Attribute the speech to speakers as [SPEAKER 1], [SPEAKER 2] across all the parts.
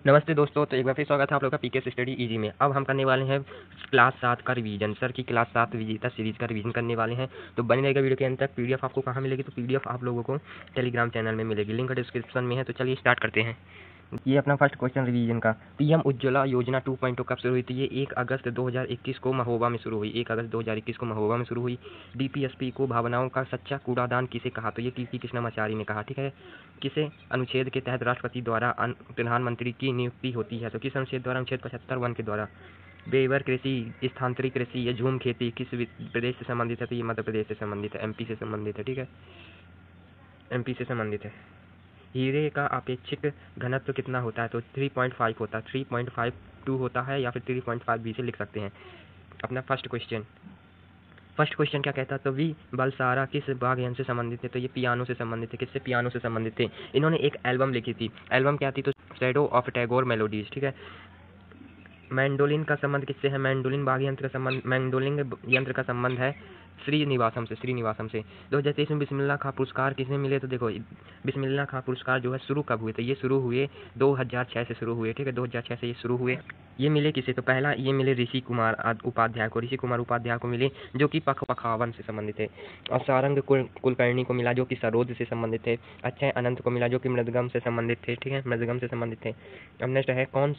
[SPEAKER 1] नमस्ते दोस्तों, तो एक बार फिर स्वागत है आप लोग का पीके स्टडी इजी में। अब हम करने वाले हैं क्लास 7 का रिवीजन। सर की क्लास 7 विजेता सीरीज़ का रिवीजन करने वाले हैं। तो बने रहेगा वीडियो के अंत तक। पीडीएफ आपको कहाँ मिलेगी? तो पीडीएफ आप लोगों को टेलीग्राम चैनल में मिलेगी, लिंक डिस्क्रिप्शन में है। तो चलिए स्टार्ट करते हैं। ये अपना फर्स्ट क्वेश्चन रिवीजन का। पीएम उज्ज्वला योजना 2.0 कब शुरू हुई थी? ये 1 अगस्त 2021 को महोबा में शुरू हुई। 1 अगस्त 2021 को महोबा में शुरू हुई। डीपीएसपी को भावनाओं का सच्चा कूड़ादान किसे कहा? तो ये कीर्ति कृष्णमाचारी ने कहा। ठीक है। किसे अनुच्छेद के तहत राष्ट्रपति द्वारा प्रधानमंत्री की नियुक्ति होती है? तो किस अनुच्छेद द्वारा? अनुच्छेद 75 वन के द्वारा। बेवर कृषि, स्थानांतरित कृषि या झूम खेती किस प्रदेश से संबंधित है? तो ये मध्य प्रदेश से संबंधित है, एमपी से संबंधित है। ठीक है, एमपी से संबंधित है। हीरे का अपेक्षित घनत्व कितना होता है? तो 3.5 होता है, 3.52 होता है, या फिर 3.5 भी से लिख सकते हैं। अपना फर्स्ट क्वेश्चन क्या कहता है? तो वी बलसारा किस वाद्य यंत्र से संबंधित है? तो ये पियानो से संबंधित है। किससे? पियानो से संबंधित थे। इन्होंने एक एल्बम लिखी थी। एल्बम क्या थी? तो शैडो ऑफ टैगोर मेलोडीज। ठीक है। मैंडोलिन का संबंध किससे है? मैंडोलिन वाद्य यंत्र का संबंध, मैंडोलिन यंत्र का संबंध है श्रीनिवासम से। 2023 में बिस्मिल्लाह खां पुरस्कार किसे मिले? तो देखो, बिस्मिल्लाह खां पुरस्कार जो है शुरू कब हुए? तो ये शुरू हुए 2006 से शुरू हुए। ठीक है, 2006 से ये शुरू हुए। ये मिले किसे? तो पहला ये मिले ऋषि कुमार उपाध्याय को मिले, जो कि पखावन से संबंधित है। और सारंग कुलकर्णी को मिला, जो कि सरोद से संबंधित थे। अक्षय अनंत को मिला, जो कि मृदगम से संबंधित थे। ठीक है, मृदगम से संबंधित थे। अब नेक्स्ट है कौन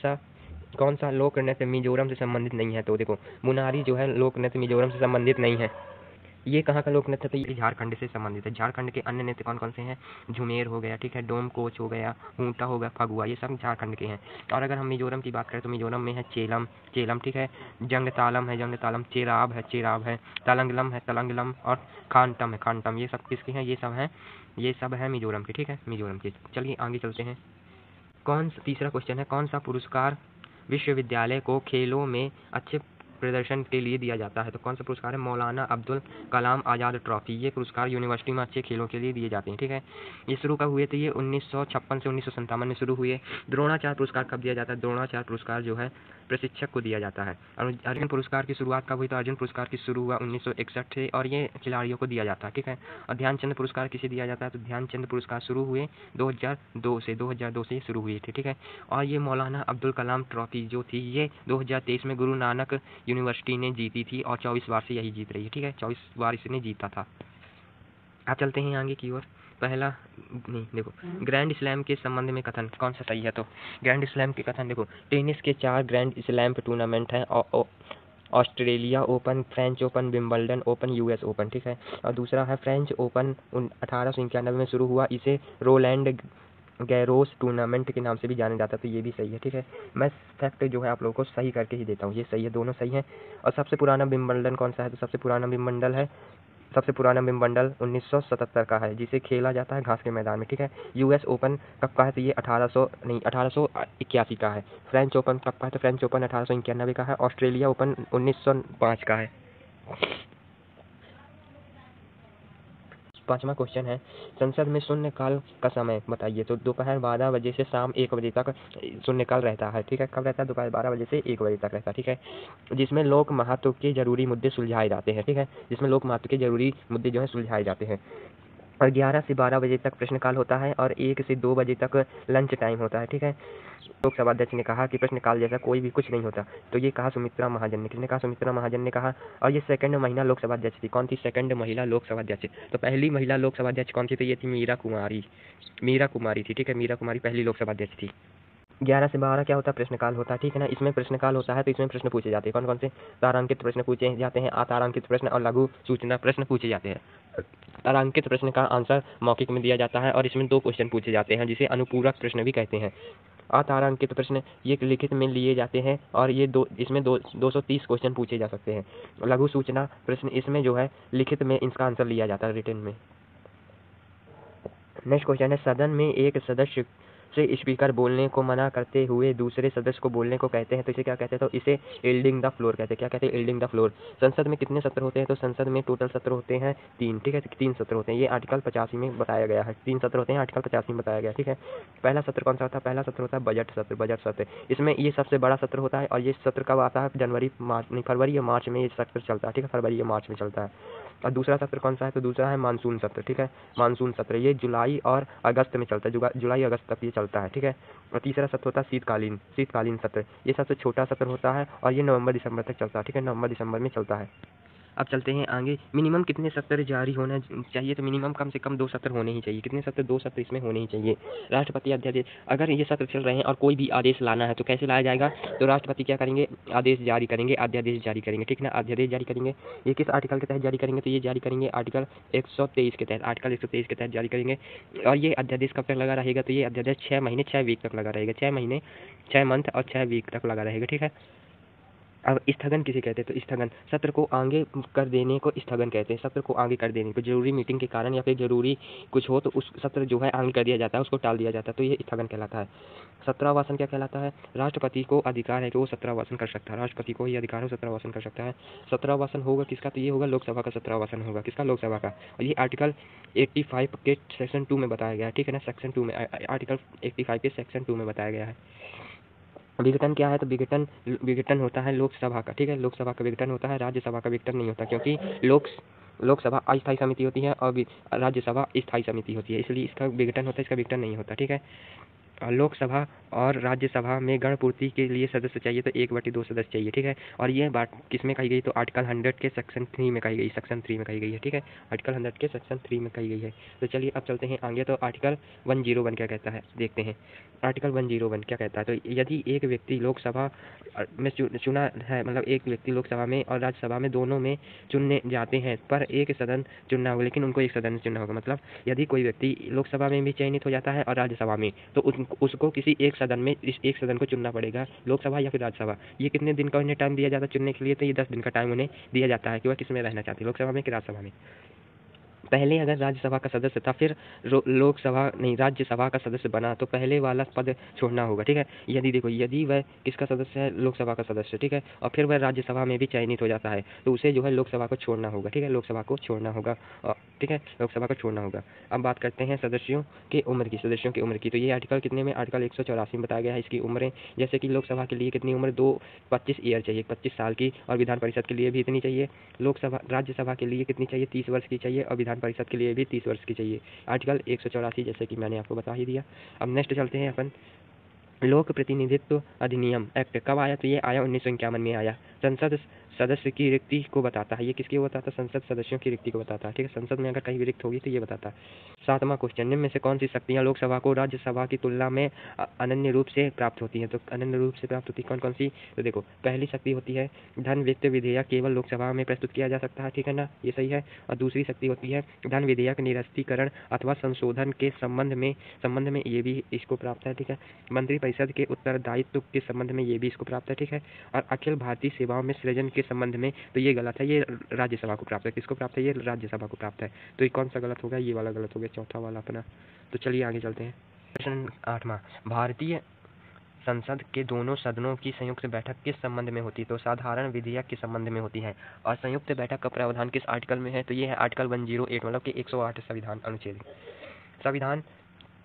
[SPEAKER 1] सा लोक नृत्य मिजोरम से संबंधित नहीं है? तो देखो, मुनारी जो है लोक नृत्य मिजोरम से संबंधित नहीं है। ये कहाँ का लोक नृत्य? तो ये झारखंड से संबंधित है। झारखंड के अन्य नृत्य कौन कौन से हैं? झुमेर हो गया, ठीक है, डोम कोच हो गया, हूंटा हो गया, फगुआ, ये सब झारखंड के हैं। और अगर हम मिजोरम की बात करें तो मिजोरम में है चेलम, ठीक है, जंगतालम, चेराब है, तलंगलम और खानटम, ये सब किसके हैं? ये सब है मिजोरम के। ठीक है, मिजोरम के। चलिए आगे चलते हैं। तीसरा क्वेश्चन है, कौन सा पुरस्कार विश्वविद्यालय को खेलों में अच्छे प्रदर्शन के लिए दिया जाता है? तो कौन सा पुरस्कार है? मौलाना अब्दुल कलाम आज़ाद ट्रॉफी। ये पुरस्कार यूनिवर्सिटी में अच्छे खेलों के लिए दिए जाते हैं। ठीक है, ये शुरू कब हुए थे? ये 1956 से 1957 में शुरू हुए। द्रोणाचार्य पुरस्कार कब दिया जाता है? द्रोणाचार्य पुरस्कार जो है प्रशिक्षक को दिया जाता है। और अर्जुन पुरस्कार की शुरुआत कब हुई? तो अर्जुन पुरस्कार की शुरू हुआ 1961 से, और ये खिलाड़ियों को दिया जाता है। ठीक है, और ध्यानचंद पुरस्कार किसे दिया जाता है? तो ध्यानचंद पुरस्कार शुरू हुए 2002 से शुरू हुए थे। ठीक है, और ये मौलाना अब्दुल कलाम ट्रॉफी जो थी ये 2023 में गुरु नानक यूनिवर्सिटी ने जीती थी, और 24 बार से यही जीत रही है। ठीक है, 24 बार इसने जीता था। आप चलते हैं आगे की ओर। पहला नहीं, देखो, ग्रैंड स्लैम के संबंध में कथन कौन सा सही है? तो ग्रैंड स्लैम के कथन देखो, टेनिस के 4 ग्रैंड स्लैम टूर्नामेंट हैं। Australia open, French open, Wimbledon open, US open. ठीक है, और दूसरा है फ्रेंच ओपन 1891 में शुरू हुआ। इसे रोलैंड गैरोस टूर्नामेंट के नाम से भी जाना जाता है। तो ये भी सही है। ठीक है, मैं फैक्ट जो है आप लोगों को सही करके ही देता हूँ। ये सही है, दोनों सही हैं। और सबसे पुराना विंबलडन कौन सा है? तो सबसे पुराना विंबलडन 1977 का है, जिसे खेला जाता है घास के मैदान में। ठीक है, यूएस ओपन कब का है? तो ये 1881 का है। फ्रेंच ओपन कब का है? तो फ्रेंच ओपन 1891 का है। ऑस्ट्रेलिया ओपन 1905 का है। पांचवा क्वेश्चन है, संसद में शून्यकाल का समय बताइए। तो दोपहर 12 बजे से शाम 1 बजे तक शून्यकाल रहता है। ठीक है, कब रहता है? दोपहर 12 बजे से 1 बजे तक रहता है। ठीक है, जिसमें लोक महत्व के जरूरी मुद्दे सुलझाए जाते हैं। ठीक है, जिसमें लोक महत्व के जरूरी मुद्दे जो है सुलझाए जाते हैं। और 11 से 12 बजे तक प्रश्नकाल होता है, और 1 से 2 बजे तक लंच टाइम होता है। ठीक है, लोकसभा अध्यक्ष ने कहा कि प्रश्नकाल जैसा कोई भी कुछ नहीं होता। तो ये कहा सुमित्रा महाजन ने। किसने कहा? सुमित्रा महाजन ने कहा। और ये सेकंड महिला लोकसभा अध्यक्ष थी। कौन थी? सेकंड महिला लोकसभा अध्यक्ष। तो पहली महिला लोकसभा अध्यक्ष कौन थी? तो ये थी मीरा कुमारी थी। ठीक है, मीरा कुमारी पहली लोकसभा अध्यक्ष थी। 11 से 12 क्या होता है? प्रश्नकाल होता है। ठीक है ना, इसमें प्रश्नकाल होता है तो इसमें प्रश्न पूछे जाते हैं। कौन कौन से? तारांकित प्रश्न पूछे जाते हैं, अतारांकित प्रश्न और लघु सूचना प्रश्न पूछे जाते हैं। तारांकित प्रश्न का आंसर मौखिक में दिया जाता है, और इसमें 2 क्वेश्चन पूछे जाते हैं, जिसे अनुपूरक प्रश्न भी कहते हैं। अतारांकित प्रश्न ये लिखित में लिए जाते हैं, और ये इसमें 230 क्वेश्चन पूछे जा सकते हैं। लघु सूचना प्रश्न इसमें जो है लिखित में इसका आंसर लिया जाता है, रिटन में। नेक्स्ट क्वेश्चन है, सदन में एक सदस्य से स्पीकर बोलने को मना करते हुए दूसरे सदस्य को बोलने को कहते हैं, तो इसे क्या कहते हैं? तो इसे यील्डिंग द फ्लोर कहते हैं। क्या कहते हैं? Yielding the floor. संसद में कितने सत्र होते हैं? तो संसद में टोटल सत्र होते हैं 3। ठीक है, 3 सत्र होते हैं। ये आर्टिकल 85 में बताया गया है। 3 सत्र होते हैं, आर्टिकल 85 में बताया गया। ठीक है, पहला सत्र कौन सा होता है? पहला सत्र होता है बजट सत्र। इसमें ये सबसे बड़ा सत्र होता है, और ये सत्र कब आता है? फरवरी या मार्च में ये सत्र चलता है। ठीक है, फरवरी या मार्च में चलता है। और दूसरा सत्र कौन सा है, तो दूसरा है मानसून सत्र, ठीक है। मानसून सत्र ये जुलाई और अगस्त में चलता है, जुलाई अगस्त तक ये चलता है, ठीक है। और तीसरा सत्र होता है शीतकालीन सत्र, ये सबसे छोटा सत्र होता है और ये नवंबर दिसंबर तक चलता है, ठीक है, नवंबर दिसंबर में चलता है। अब चलते हैं आगे, मिनिमम कितने सत्र जारी होना चाहिए, तो मिनिमम कम से कम 2 सत्र होने ही चाहिए। कितने सत्र, 2 सत्र इसमें होने ही चाहिए। राष्ट्रपति अध्यादेश, अगर ये सत्र चल रहे हैं और कोई भी आदेश लाना है तो कैसे लाया जाएगा, तो राष्ट्रपति क्या करेंगे, आदेश जारी करेंगे, अध्यादेश जारी करेंगे, ठीक ना, अध्यादेश जारी करेंगे। ये किस आर्टिकल के तहत जारी करेंगे, तो ये जारी करेंगे आर्टिकल 123 के तहत, आर्टिकल 123 के तहत जारी करेंगे। और ये अध्यादेश कब तक लगा रहेगा, तो ये अध्यादेश 6 महीने 6 वीक तक लगा रहेगा, 6 महीने 6 मंथ और 6 वीक तक लगा रहेगा, ठीक है। अब स्थगन किसे कहते हैं, तो स्थगन सत्र को आगे कर देने को स्थगन कहते हैं। सत्र को आगे कर देने को, जरूरी मीटिंग के कारण या फिर जरूरी कुछ हो तो उस सत्र जो है आगे कर दिया जाता है, उसको टाल दिया जाता है, तो ये स्थगन कहलाता है। सत्रावासन क्या कहलाता है, राष्ट्रपति को अधिकार है कि वो सत्रावासन कर सकता है, राष्ट्रपति को ही अधिकार हो सत्रावासन कर सकता है। सत्रावासन होगा किसका, तो ये होगा लोकसभा का सत्रावासन होगा, किसका, लोकसभा का। और ये आर्टिकल 85 के सेक्शन 2 में बताया गया है, ठीक है ना, सेक्शन 2 में, आर्टिकल 85 के सेक्शन 2 में बताया गया है। विघटन क्या है, तो विघटन होता है लोकसभा का, ठीक है, लोकसभा का विघटन होता है, राज्यसभा का विघटन नहीं होता, क्योंकि लोकसभा अस्थायी समिति होती है और राज्यसभा स्थायी समिति होती है, इसलिए इसका विघटन होता है, इसका विघटन नहीं होता, ठीक है। लोकसभा और राज्यसभा में गण पूर्ति के लिए सदस्य चाहिए तो 1/2 सदस्य चाहिए, ठीक है। और ये बात किस में कही गई, तो आर्टिकल 100 के सेक्शन 3 में कही गई, सेक्शन 3 में कही गई है, ठीक है, आर्टिकल 100 के सेक्शन 3 में कही गई है। तो चलिए अब चलते हैं आगे, तो आर्टिकल 101 क्या कहता है, देखते हैं। आर्टिकल 101 क्या कहता है, तो यदि एक व्यक्ति लोकसभा में चुना है, मतलब एक व्यक्ति लोकसभा में और राज्यसभा में दोनों में चुनने जाते हैं, पर एक सदन चुनना होगा, लेकिन उनको एक सदन से चुनना होगा। मतलब यदि कोई व्यक्ति लोकसभा में भी चयनित हो जाता है और राज्यसभा में, तो उसको किसी एक सदन में, इस एक सदन को चुनना पड़ेगा, लोकसभा या फिर राज्यसभा। ये कितने दिन का उन्हें टाइम दिया जाता है चुनने के लिए, तो ये 10 दिन का टाइम उन्हें दिया जाता है कि वह किस में रहना चाहते हैं, लोकसभा में कि राज्यसभा में। पहले अगर राज्यसभा का सदस्य था, फिर लोकसभा नहीं राज्यसभा का सदस्य बना, तो पहले वाला पद छोड़ना होगा, ठीक है। यदि देखो, यदि वह किसका सदस्य है, लोकसभा का सदस्य, ठीक है, और फिर वह राज्यसभा में भी चयनित हो जाता है, तो उसे जो है लोकसभा को छोड़ना होगा, ठीक है, लोकसभा को छोड़ना होगा, ठीक है, लोकसभा को छोड़ना होगा। अब बात करते हैं सदस्यों की उम्र की, तो ये आर्टिकल कितने में, आर्टिकल 184 में बताया गया है इसकी उम्रें। जैसे कि लोकसभा के लिए कितनी उम्र, 25 ईयर चाहिए, 25 साल की, और विधान परिषद के लिए भी इतनी चाहिए। राज्यसभा के लिए कितनी चाहिए, 30 वर्ष की चाहिए, और विधान परिषद के लिए भी 30 वर्ष की चाहिए। आर्टिकल 184 जैसे कि मैंने आपको बता ही दिया। अब नेक्स्ट चलते हैं अपन, लोक प्रतिनिधित्व अधिनियम एक्ट कब आया, तो ये आया 1951 में आया। संसद सदस्य की रिक्ति को बताता है, ये किसकी बताता है, संसद सदस्यों की रिक्ति को बताता है, ठीक है, संसद में अगर कहीं भी रिक्त होगी तो ये बताता है। 7वां क्वेश्चन, निम्न में से कौन सी शक्तियाँ लोकसभा को राज्यसभा की तुलना में अनन्य रूप से प्राप्त होती हैं, तो अनन्य रूप से प्राप्त होती है कौन कौन सी, तो देखो, पहली शक्ति होती है धन वित्त विधेयक केवल लोकसभा में प्रस्तुत किया जा सकता है, ठीक है ना, ये सही है। और दूसरी शक्ति होती है धन विधेयक निरस्तीकरण अथवा संशोधन के संबंध में ये भी इसको प्राप्त है, ठीक है। मंत्रिपरिषद के उत्तरदायित्व के संबंध में ये भी इसको प्राप्त है, ठीक है। और अखिल भारतीय सेवाओं में सृजन के संबंध में, तो ये गलत है, ये राज्यसभा को प्राप्त है, किसको प्राप्त है, ये राज्यसभा को प्राप्त है। तो ये कौन सा गलत होगा, ये वाला गलत हो गया, चौथा वाला अपना। तो चलिए आगे चलते हैं। प्रश्न 8वां, भारतीय संसद के दोनों सदनों की संयुक्त बैठक किस संबंध में होती है, तो साधारण विधेयक के संबंध में होती है। और संयुक्त बैठक का प्रावधान किस आर्टिकल में है, तो ये है आर्टिकल 108, मतलब कि 108 संविधान अनुच्छेद। संविधान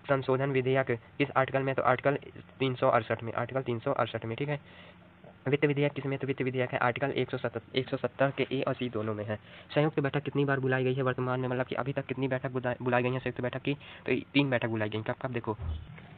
[SPEAKER 1] संशोधन विधेयक किस आर्टिकल में, तो आर्टिकल 368 में, आर्टिकल 368 में, ठीक है। वित्त विधेयक किसमें, तो वित्त विधेयक है आर्टिकल 170 के ए और सी दोनों में है। संयुक्त बैठक कितनी बार बुलाई गई है वर्तमान में, मतलब कि अभी तक कितनी बैठक बुलाई गई है संयुक्त बैठक की, तो 3 बैठक बुलाई गई। कब कब देखो,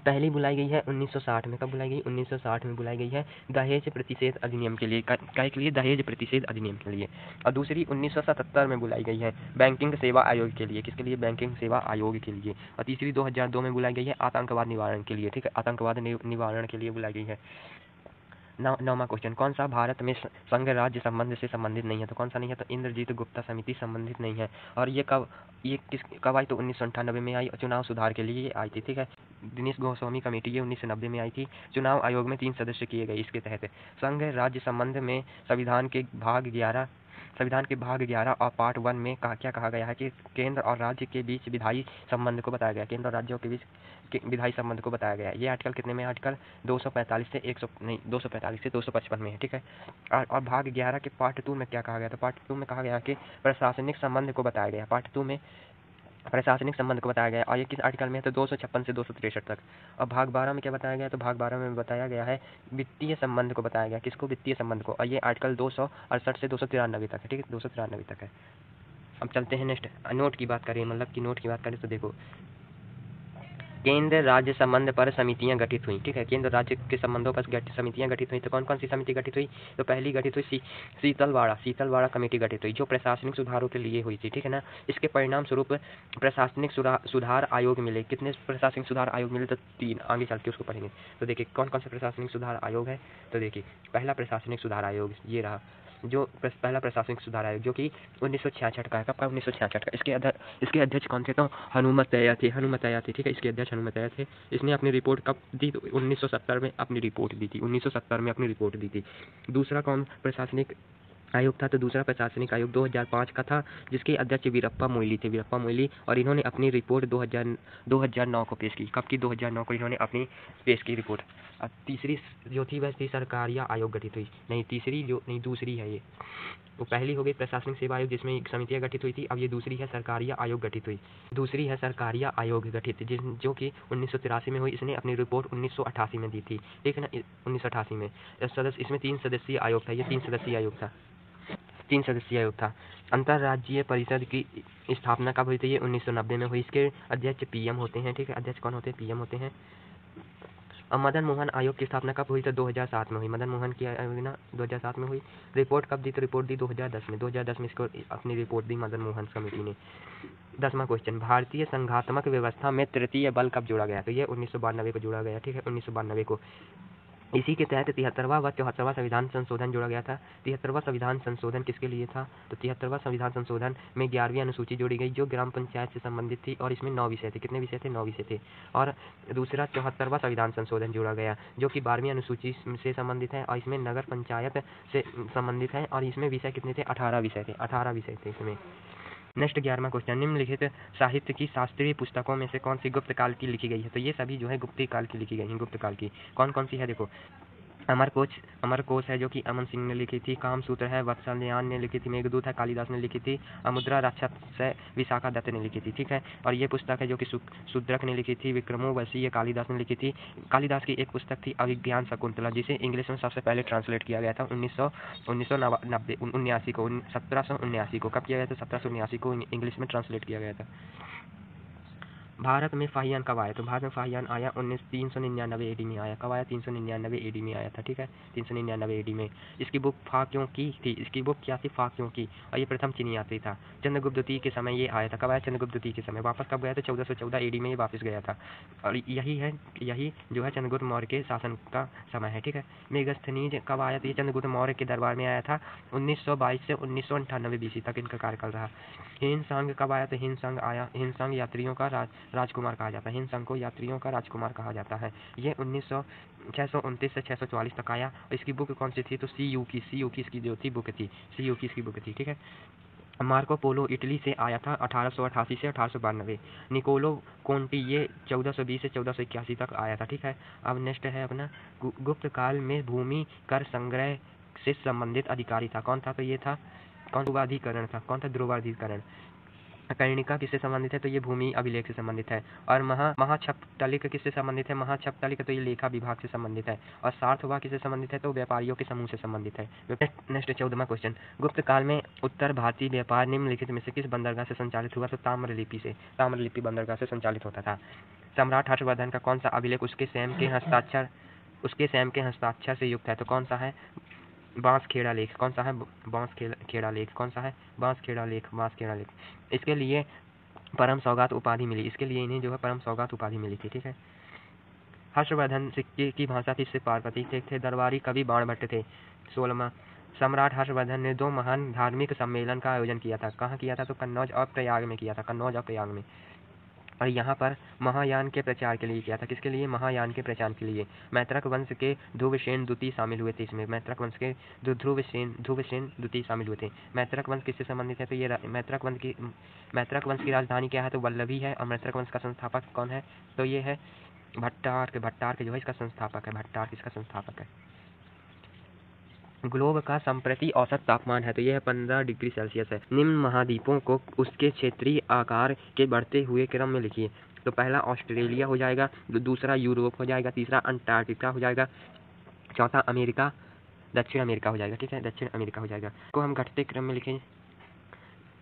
[SPEAKER 1] पहली बुलाई गई है 1960 में, कब बुलाई गई, 1960 में बुलाई गई है दहेज प्रतिषेध अधिनियम के लिए, काय के लिए, दहेज प्रतिषेध अधिनियम के लिए। और दूसरी 1977 में बुलाई गई है बैंकिंग सेवा आयोग के लिए, किसके लिए, बैंकिंग सेवा आयोग के लिए। और तीसरी 2002 में बुलाई गई है आतंकवाद निवारण के लिए, ठीक है, आतंकवाद निवारण के लिए बुलाई गई है। 9वां क्वेश्चन, कौन सा भारत में संघ राज्य संबंध से संबंधित नहीं है, तो कौन सा नहीं है, तो इंद्रजीत गुप्ता समिति संबंधित नहीं है। और ये कब आई, तो 1998 में आई, चुनाव सुधार के लिए आई थी, ठीक है। दिनेश गोस्वामी कमेटी ये 1990 में आई थी। चुनाव आयोग में 3 सदस्य किए गए इसके तहत। संघ राज्य संबंध में संविधान के भाग 11 और पार्ट 1 में क्या कहा गया है कि केंद्र और राज्य के बीच विधायी संबंध को बताया गया, केंद्र और राज्यों के बीच विधायी संबंध को बताया गया है। ये आर्टिकल कितने में, आर्टिकल 245 से 255 में है, ठीक है। और भाग 11 के पार्ट 2 में क्या कहा गया, तो पार्ट 2 में कहा गया कि प्रशासनिक संबंध को बताया गया, पार्ट 2 में प्रशासनिक संबंध को बताया गया। और ये किस आर्टिकल में है, तो 256 से 263 तक। और भाग 12 में क्या बताया गया, तो भाग 12 में बताया गया है वित्तीय संबंध को बताया गया, किसको, वित्तीय संबंध को। और ये आर्टिकल 268 से 293 तक है, ठीक है, 293 तक है। अब चलते हैं नेक्स्ट नोट की बात करें, मतलब कि नोट की बात करें तो देखो, केंद्र राज्य संबंध पर समितियां गठित हुई। ठीक है, केंद्र राज्य के संबंधों पर समितियां गठित हुई। तो कौन कौन सी समिति गठित हुई? तो पहली गठित हुई शीतलवाड़ा कमेटी गठित हुई, जो प्रशासनिक सुधारों के लिए हुई थी। ठीक है ना। इसके परिणाम स्वरूप प्रशासनिक सुधार आयोग मिले। कितने प्रशासनिक सुधार आयोग मिले? तो 3। आगे चल के उसको पढ़ेंगे। तो देखिए कौन कौन से प्रशासनिक सुधार आयोग है। तो देखिए पहला प्रशासनिक सुधार आयोग ये रहा, जो पहला प्रशासनिक सुधार आयोग जो कि 1966 का है। कब का? 1966 का। इसके अध्यक्ष कौन थे? तो हनुमतैया थे। ठीक है, इसके अध्यक्ष हनुमतैया थे। इसने अपनी रिपोर्ट कब दी? तो 1970 में अपनी रिपोर्ट दी थी। 1970 में अपनी रिपोर्ट दी थी। दूसरा कौन प्रशासनिक आयोग था? तो दूसरा प्रशासनिक आयोग 2005 का था, जिसके अध्यक्ष वीरप्पा मोइली, और इन्होंने अपनी रिपोर्ट 2009 को पेश की। कब की? 2009 को इन्होंने अपनी पेश की रिपोर्ट। अब तीसरी जो थी वह थी सरकारिया आयोग गठित हुई। दूसरी है ये। वो पहली हो गई प्रशासनिक सेवा आयोग, जिसमें समितियां गठित हुई थी। अब ये दूसरी है सरकारिया आयोग गठित हुई। दूसरी है सरकारिया आयोग गठित, जो कि 1983 में हुई। इसने अपनी रिपोर्ट 1988 में दी थी। ठीक है ना, 1988 में। इसमें 3 सदस्यीय आयोग था। ये 3 सदस्यीय आयोग था। अंतर्राज्यीय परिषद की स्थापना कब हुई थी? ये 1990 में हुई। इसके अध्यक्ष पीएम होते हैं। ठीक है, अध्यक्ष कौन होते हैं? पीएम होते हैं। अब मदन मोहन आयोग की स्थापना कब हुई? तो 2007 में हुई। मदन मोहन की योजना 2007 में हुई। रिपोर्ट कब दी? तो रिपोर्ट दी 2010 में। 2010 में इसको अपनी रिपोर्ट दी मदन मोहन कमेटी ने। 10वां क्वेश्चन, भारतीय संघात्मक व्यवस्था में तृतीय बल कब जोड़ा गया? तो ये 1992 को जोड़ा गया। ठीक है, 1992 को। इसी के तहत 73वां व 74वां संविधान संशोधन जोड़ा गया था। 73वां संविधान संशोधन किसके लिए था? तो 73वां संविधान संशोधन में 11वीं अनुसूची जोड़ी गई, जो ग्राम पंचायत से संबंधित थी, और इसमें 9 विषय थे। कितने विषय थे? 9 विषय थे। और दूसरा 74वां संविधान संशोधन जोड़ा गया, जो कि 12वीं अनुसूची से संबंधित है, और इसमें नगर पंचायत से संबंधित है, और इसमें विषय कितने थे? 18 विषय थे। 18 विषय थे इसमें। नेक्स्ट 11वां क्वेश्चन, निम्नलिखित साहित्य की शास्त्रीय पुस्तकों में से कौन सी गुप्त काल की लिखी गई है? तो ये सभी जो है गुप्त काल की लिखी गई हैं। गुप्त काल की कौन कौन सी है? देखो, अमर कोश है, जो कि अमन सिंह ने लिखी थी। कामसूत्र है, वत्सयान ने लिखी थी। मेघदूत है, कालिदास ने लिखी थी। अमुद्रा राक्षस है, विशाखा दत्त ने लिखी थी। ठीक है, और ये पुस्तक है जो कि शूद्रक ने लिखी थी। विक्रमोर्वशीय कालिदास ने लिखी थी। कालिदास की एक पुस्तक थी अभिज्ञान शकुंतला, जिसे इंग्लिश में सबसे पहले ट्रांसलेट किया गया था 1779 को। कब किया गया था? 1779 को इंग्लिश में ट्रांसलेट किया गया था। भारत में फाहियान कब आया? तो भारत में फाहियान आया 399 एडी में आया। कब आया? 399 एडी में आया था। ठीक है, 399 एडी में। इसकी बुक फाक्यों की थी। इसकी बुक क्या थी? फाक्यों की। और ये प्रथम चीनी यात्री था। चंद्रगुप्त द्वितीय के समय ये आया था। कब आया? चंद्रगुप्त द्वितीय के समय। वापस कब गया था? 1414 एडी में ये वापस गया था। और यही जो है चंद्रगुप्त मौर्य के शासन का समय है। ठीक है, मेगस्थनीज कब आया? तो ये चंद्रगुप्त मौर्य के दरबार में आया था। 1922 से 1998 बीसी तक इनका कार्यकाल रहा। हिनसांग कब आया? तो हिनसांग यात्रियों का राजकुमार कहा जाता है। हिनसांग को यात्रियों का राजकुमार कहा जाता है। ये 629 से 644 तक आया। और इसकी बुक कौन सी थी? तो सी यू की इसकी जो थी बुक थी। सी यू की इसकी बुक थी। ठीक है, मार्को पोलो इटली से आया था 1888 से 1892। निकोलो कोंटी ये 1420 से 1481 तक आया था। ठीक है, अब नेक्स्ट है अपना गुप्त काल में भूमि कर संग्रह से संबंधित अधिकारी था। कौन था? तो ये था ध्रुवाधिकरण था। कौन था? ध्रुवाधिकरण। कर्णिका किससे संबंधित है? तो ये भूमि अभिलेख से संबंधित है। और महाछपटलिक किससे संबंधित है? महाछपटलिक तो ये लेखा विभाग से संबंधित है। और सार्थवा किससे संबंधित है? तो व्यापारियों के समूह से संबंधित है। नेक्स्ट 14वां क्वेश्चन, गुप्त काल में उत्तर भारतीय व्यापार निम्नलिखित में से किस बंदरगाह से संचालित हुआ? तो ताम्रलिपि बंदरगाह से संचालित होता था। सम्राट हर्षवर्धन का कौन सा अभिलेख उसके स्वयं के हस्ताक्षर से युक्त है? तो कौन सा है? बांसखेड़ा लेख। कौन सा है? बांसखेड़ा लेख। कौन सा है? बांसखेड़ा लेख। इसके लिए परम सौगात उपाधि मिली। इसके लिए इन्हें जो है परम सौगात उपाधि मिली थी। ठीक है, हर्षवर्धन सिक्के की भाषा थी इससे पार्वती थे। दरबारी कवि बाणभट्ट थे। 16वां, सम्राट हर्षवर्धन ने 2 महान धार्मिक सम्मेलन का आयोजन किया था। कहाँ किया था? तो कन्नौज और प्रयाग में किया था। कन्नौज और प्रयाग में। और यहाँ पर महायान के प्रचार के लिए किया था। किसके लिए? महायान के प्रचार के लिए। मैत्रक वंश के ध्रुवसेन द्वितीय शामिल हुए थे इसमें। मैत्रक वंश के ध्रुवसेन द्वितीय शामिल हुए थे। मैत्रक वंश किससे संबंधित है? तो ये मैत्रक वंश की राजधानी क्या है? तो वल्लभी है। और मैत्रक वंश का संस्थापक कौन है? तो ये है भट्टार्क जो है इसका संस्थापक है। भट्टार्क इसका संस्थापक है। ग्लोब का संप्रति औसत तापमान है, तो यह 15 डिग्री सेल्सियस है। निम्न महाद्वीपों को उसके क्षेत्रीय आकार के बढ़ते हुए क्रम में लिखिए। तो पहला ऑस्ट्रेलिया हो जाएगा, दूसरा यूरोप हो जाएगा, तीसरा अंटार्कटिका हो जाएगा, चौथा दक्षिण अमेरिका हो जाएगा। ठीक है, दक्षिण अमेरिका हो जाएगा। को हम घटते क्रम में लिखें।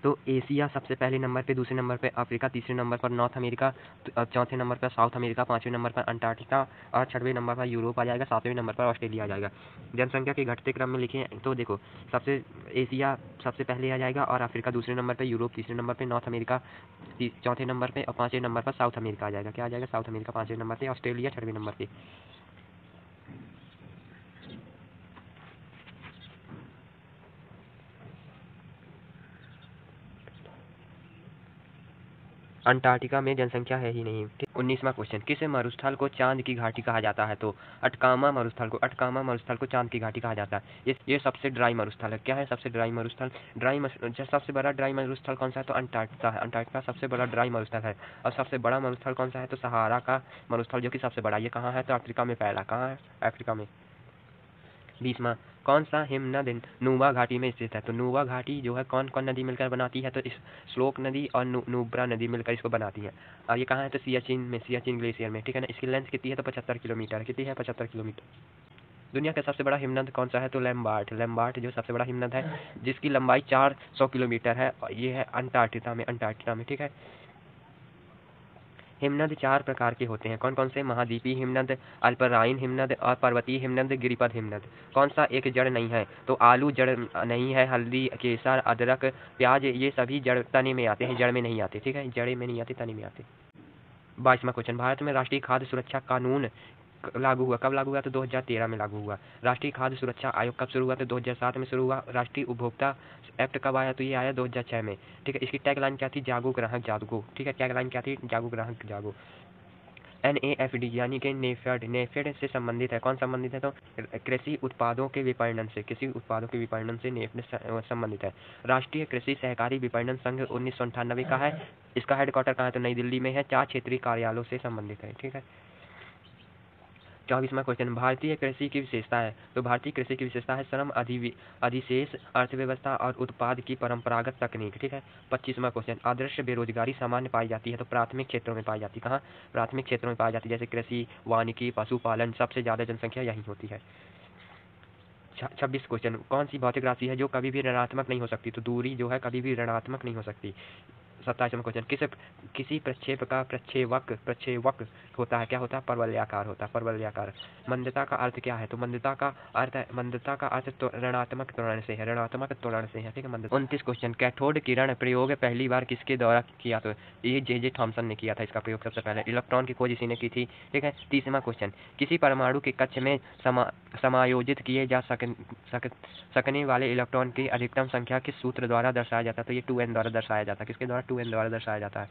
[SPEAKER 1] तो एशिया सबसे पहले नंबर पे, दूसरे नंबर पे अफ्रीका, तीसरे नंबर पर नॉर्थ अमेरिका, चौथे नंबर पर साउथ अमेरिका, पाँचवें नंबर पर अंटार्कटिका और छठवें नंबर पर यूरोप आ जाएगा, सातवें नंबर पर ऑस्ट्रेलिया आ जाएगा। जनसंख्या के घटते क्रम में लिखें तो देखो, सबसे एशिया सबसे पहले आ जाएगा और अफ्रीका दूसरे नंबर पर, यूरोप तीसरे नंबर पर, नॉर्थ अमेरिका चौथे नंबर पर और पाँचवें नंबर पर साउथ अमेरिका आ जाएगा। क्या आ जाएगा? साउथ अमेरिका पाँचवें नंबर पर, ऑस्ट्रेलिया छठवें नंबर पर। अंटार्कटिका में जनसंख्या है ही नहीं। 19वां क्वेश्चन, किस मरुस्थल को चांद की घाटी कहा जाता है? तो अटकामा मरुस्थल को चांद की घाटी कहा जाता है। ये सबसे ड्राई मरुस्थल है। क्या है सबसे ड्राई मरुस्थल? सबसे बड़ा ड्राई मरुस्थल कौन सा है? तो अंटार्कटिका है। अंटार्कटिका सबसे बड़ा ड्राई मरुस्थल है। और सबसे बड़ा मरुस्थल कौन सा है? तो सहारा का मरुस्थल, जो कि सबसे बड़ा। ये कहाँ है? तो अफ्रीका में फैला। कहाँ है? अफ्रीका में। 20वां, कौन सा हिमनद नुब्रा घाटी में स्थित है? तो नुब्रा घाटी जो है कौन कौन नदी मिलकर बनाती है? तो इस श्लोक नदी और नुब्रा नदी मिलकर इसको बनाती है। और ये कहाँ है? तो सियाचिन में, सियाचिन ग्लेशियर में, ठीक है ना। इसकी लेंथ कितनी है? तो 75 किलोमीटर। कितनी है? 75 किलोमीटर। दुनिया का सबसे बड़ा हिमनद कौन सा है? तो लैम्बार्ट जो सबसे बड़ा हिमनद है, जिसकी लंबाई 400 किलोमीटर है। और ये है अंटार्कटिका में, ठीक है। हिमनद 4 प्रकार के होते हैं। कौन कौन से? महाद्वीपीय हिमनद, अल्पराइन हिमनद और पर्वतीय हिमनद, गिरिपद हिमनद। कौन सा एक जड़ नहीं है? तो आलू जड़ नहीं है, हल्दी, केसर, अदरक, प्याज, ये सभी जड़ तने में आते हैं, जड़ में नहीं आते, ठीक है। जड़े में नहीं आते, तने में आते। 22वां क्वेश्चन, भारत में राष्ट्रीय खाद्य सुरक्षा कानून लागू हुआ। कब लागू हुआ? तो 2013 में लागू हुआ। राष्ट्रीय खाद्य सुरक्षा आयोग कब शुरू हुआ? तो 2007 में शुरू हुआ। राष्ट्रीय उपभोक्ता एक्ट कब आया? तो ये आया 2006 में, ठीक है। इसकी टैगलाइन क्या थी? जागो ग्राहक जागो, ठीक है। टैगलाइन क्या थी? जागो ग्राहक जागो। NAFD यानी कि नेफेड से संबंधित है। कौन संबंधित है? तो कृषि उत्पादों के विपणन से नेफेड संबंधित है। राष्ट्रीय कृषि सहकारी विपणन संघ 1998 का है। इसका हेडक्वार्टर कहाँ है? तो नई दिल्ली में है। 4 क्षेत्रीय कार्यालयों से संबंधित है, ठीक है। 24वां क्वेश्चन, भारतीय कृषि की विशेषता है। तो भारतीय कृषि की विशेषता है श्रम अधिशेष, अर्थव्यवस्था और उत्पाद की परंपरागत तकनीक, ठीक है। 25वां क्वेश्चन, आदर्श बेरोजगारी सामान्य पाई जाती है। तो प्राथमिक क्षेत्रों में पाई जाती है। कहाँ? प्राथमिक क्षेत्रों में पाई जाती है, जैसे कृषि, वानिकी, पशुपालन। सबसे ज्यादा जनसंख्या यहीं होती है। 26 क्वेश्चन, कौन सी भौतिक राशि है जो कभी भी ऋणात्मक नहीं हो सकती? तो दूरी जो है कभी भी ऋणात्मक नहीं हो सकती। 27वां क्वेश्चन, किसी प्रक्षेप का प्रक्षेपवक होता है। क्या होता है? परवलयाकार होता है, परवलयाकार। मंदता का अर्थ क्या है? तो मंदता का अर्थ तो ऋणात्मक त्वरण से है, ऋणात्मक त्वरण से है, ठीक है। मंदता। 29 क्वेश्चन, कैथोड किरण प्रयोग पहली बार किसके द्वारा किया? तो ये जे थॉमसन ने किया था इसका प्रयोग सबसे पहले। इलेक्ट्रॉन की खोज इसी ने की थी, ठीक है। 30वां क्वेश्चन, किसी परमाणु के कक्ष में समायोजित किए जा सकने वाले इलेक्ट्रॉन की अधिकतम संख्या किस सूत्र द्वारा दर्शाया जाता है? तो ये 2n द्वारा दर्शाया जाता है। किसके द्वारा? 2n द्वारा दर्शाया जाता है।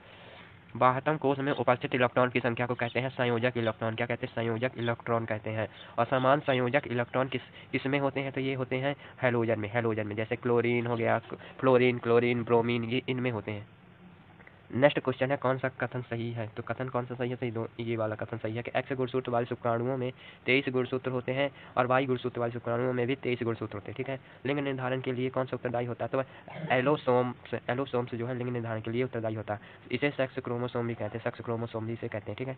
[SPEAKER 1] 72 कोष में उपस्थित इलेक्ट्रॉन की संख्या को कहते हैं संयोजक इलेक्ट्रॉन। क्या कहते हैं? संयोजक इलेक्ट्रॉन कहते हैं। और समान संयोजक इलेक्ट्रॉन किस में होते हैं? तो ये होते हैं हैलोजन में, जैसे क्लोरीन हो गया, क्लोरीन, ब्रोमीन, ये इनमें होते हैं। नेक्स्ट क्वेश्चन है, कौन सा कथन सही है? तो कथन कौन सा सही है? तो ये वाला कथन सही है कि एक्स गुणसूत्र वाले शुक्राणुओं में 23 गुणसूत्र होते हैं और वाई गुणसूत्र वाले शुक्राणुओं में भी 23 गुणसूत्र होते हैं, ठीक है। लिंग निर्धारण के लिए कौन सा उत्तरदायी होता है? तो एलोसोम्स जो है लिंग निर्धारण के लिए उत्तरदायी होता है। इसे सेक्स क्रोमोसोम भी कहते हैं, सेक्स क्रोमोसोम भी इसे कहते हैं, ठीक है।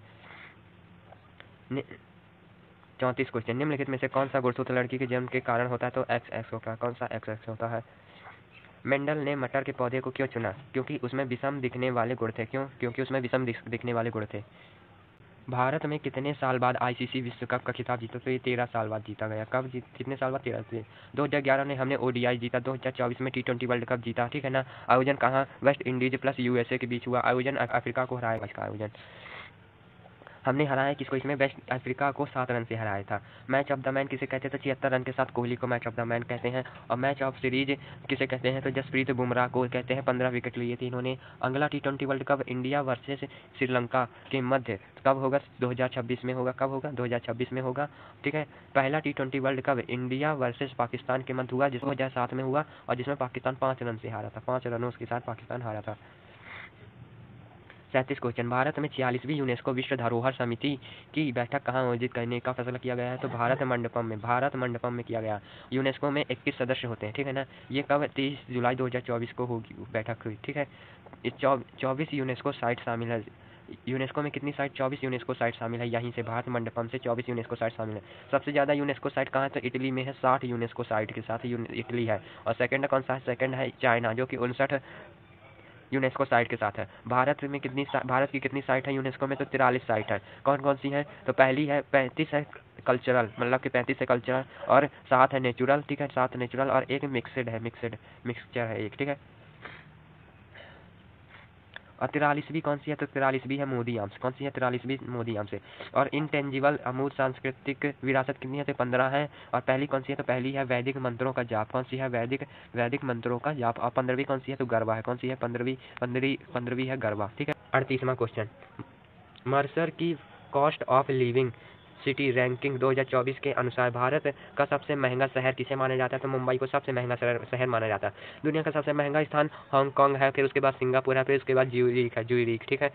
[SPEAKER 1] 34 क्वेश्चन, निम्नलिखित में से कौन सा गुणसूत्र लड़की के जन्म के कारण होता है? तो XX होता है। कौन सा XX होता है? मेंडल ने मटर के पौधे को क्यों चुना? क्योंकि उसमें विषम दिखने वाले गुण थे। क्यों? क्योंकि उसमें विषम दिखने वाले गुण थे। भारत में कितने साल बाद ICC विश्व कप का खिताब जीता? तो ये 13 साल बाद जीता गया। कितने साल बाद? 13 से। 2011 में हमने ODI जीता, 2024 में T20 वर्ल्ड कप जीता, ठीक है ना। आयोजन कहाँ? वेस्ट इंडीज प्लस USA के बीच हुआ आयोजन। अफ्रीका को हराया इसका आयोजन। हमने हराया किसको इसमें? वेस्ट अफ्रीका को 7 रन से हराया था। मैच ऑफ द मैन किसे कहते हैं? तो 76 रन के साथ कोहली को मैच ऑफ द मैन कहते हैं। और मैच ऑफ सीरीज किसे कहते हैं? तो जसप्रीत बुमराह को कहते हैं। 15 विकेट लिए थे इन्होंने। अगला T20 world cup India versus Sri Lanka के मध्य कब होगा? 2026 में होगा। कब होगा? 2026 में होगा, ठीक है। पहला T20 world cup India versus Pakistan के मध्य हुआ, जिसमें 2007 में हुआ और जिसमें पाकिस्तान 5 रन से हारा था। 5 रनों के साथ पाकिस्तान हारा था। 37 क्वेश्चन, भारत में 46वीं यूनेस्को विश्व धरोहर समिति की बैठक कहाँ आयोजित करने का फैसला किया गया है? तो भारत मंडपम में किया गया। यूनेस्को में 21 सदस्य होते हैं, ठीक है ना। ये कब? 23 जुलाई 2024 को होगी बैठक हुई, ठीक है। 24 यूनेस्को साइट शामिल है। यूनेस्को में कितनी साइट? 24 यूनेस्को साइट शामिल है। यहीं से भारत मंडपम से 24 यूनेस्को साइट शामिल है। सबसे ज्यादा यूनेस्को साइट कहाँ है? तो इटली में है। 60 यूनेस्को साइट के साथ इटली है। और सेकंड कौन सा है? सेकंड है चाइना, जो कि 59 यूनेस्को साइट के साथ है। भारत की कितनी साइट है यूनेस्को में? तो 43 साइट है। कौन कौन सी है? तो पहली है 35 है कल्चरल, मतलब कि 35 है कल्चरल, और 7 है नेचुरल, ठीक है, 7 नेचुरल, और एक मिक्सड है, मिक्सचर है एक, ठीक है। और 43वीं कौन सी है? तो 43वीं है मोदीआम्स। कौन सी है? 43वीं मोदीआम्स है। और इनटेंजिबल अमूर्त सांस्कृतिक विरासत कितनी है? तो 15 है। और पहली कौन सी है? तो पहली है वैदिक मंत्रों का जाप। कौन सी है? वैदिक मंत्रों का जाप। और 15वीं कौन सी है? तो गरबा है। कौन सी है? 15वीं है गरबा, ठीक है। 38वां क्वेश्चन, मर्सर की cost of living city ranking 2024 के अनुसार भारत का सबसे महंगा शहर किसे माना जाता है? तो मुंबई को सबसे महंगा शहर माना जाता है। दुनिया का सबसे महंगा स्थान हांगकांग है, फिर उसके बाद सिंगापुर है, फिर उसके बाद ज्यूरिख, ठीक है।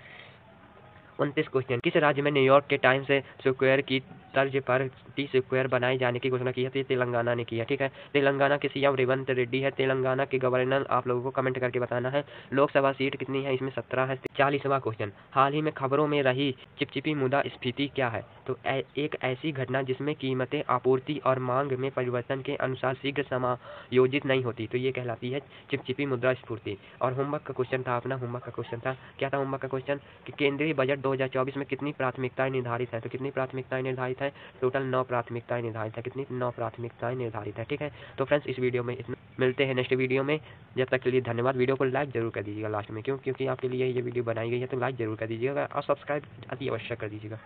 [SPEAKER 1] 29 क्वेश्चन, किस राज्य में न्यूयॉर्क के टाइम्स स्क्वायर की तर्ज पर टी स्क्वायर बनाए जाने की घोषणा की है? तो ये तेलंगाना ने की है, ठीक है। तेलंगाना के सीएम रेवंत रेड्डी है। तेलंगाना के गवर्नर आप लोगों को कमेंट करके बताना है। लोकसभा सीट कितनी है? इसमें 17 है। 40वां क्वेश्चन, हाल ही में खबरों में रही चिपचिपी मुद्रास्फीति क्या है? तो एक ऐसी घटना जिसमें कीमतें आपूर्ति और मांग में परिवर्तन के अनुसार शीघ्र समायोजित नहीं होती, तो ये कहलाती है चिपचिपी मुद्रास्फीति। और होमवर्क का क्वेश्चन था अपना, होमवर्क का क्वेश्चन था, क्या था होमवर्क का क्वेश्चन? कि केंद्रीय बजट 2024 में कितनी प्राथमिकताएं निर्धारित है? तो कितनी प्राथमिकताएं निर्धारित है? टोटल 9 प्राथमिकताएं निर्धारित है। कितनी? 9 प्राथमिकताएं निर्धारित है, ठीक है। तो फ्रेंड्स इस वीडियो में इतना, मिलते हैं नेक्स्ट वीडियो में। जब तक के लिए धन्यवाद। वीडियो को लाइक जरूर कर दीजिएगा लास्ट में, क्योंकि आपके लिए ये वीडियो बनाई गई है, तो लाइक जरूर कर दीजिएगा और सब्सक्राइब अति अवश्य कर दीजिएगा।